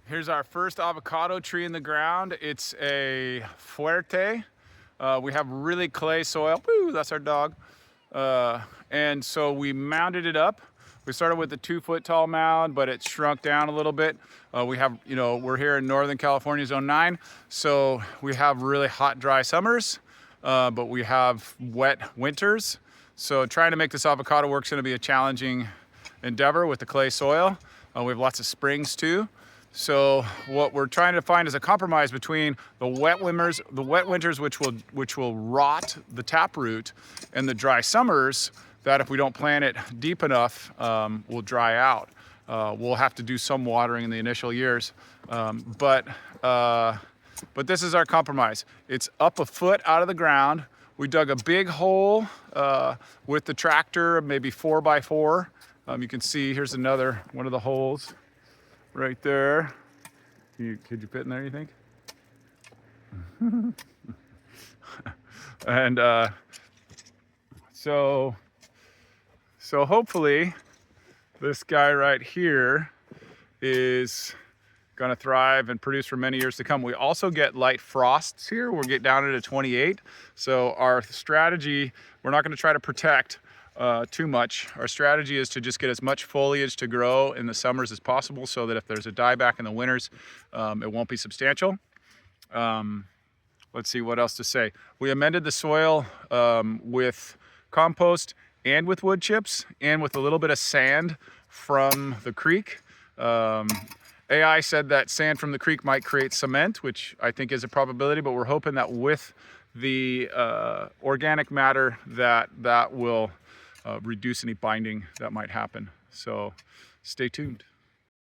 Here's our first avocado tree in the ground. It's a fuerte. We have really clay soil. Woo, that's our dog. And so we mounded it up. We started with a 2-foot tall mound, but it shrunk down a little bit. We have, we're here in Northern California, Zone 9, so we have really hot, dry summers, but we have wet winters. So trying to make this avocado work is going to be a challenging endeavor with the clay soil. We have lots of springs too. So what we're trying to find is a compromise between the wet winters which will rot the taproot, and the dry summers that, if we don't plant it deep enough, will dry out. We'll have to do some watering in the initial years, but this is our compromise. It's up a foot out of the ground. We dug a big hole with the tractor, maybe 4x4. You can see here's another one of the holes right there. Could you fit in there, you think? And so hopefully this guy right here is going to thrive and produce for many years to come. We also get light frosts here. We'll get down at a 28. So our strategy, we're not going to try to protect too much. Our strategy is to just get as much foliage to grow in the summers as possible, so that if there's a dieback in the winters, it won't be substantial. Let's see what else to say. We amended the soil with compost and with wood chips and with a little bit of sand from the creek. AI said that sand from the creek might create cement, which I think is a probability, but we're hoping that with the organic matter that will reduce any binding that might happen. So stay tuned.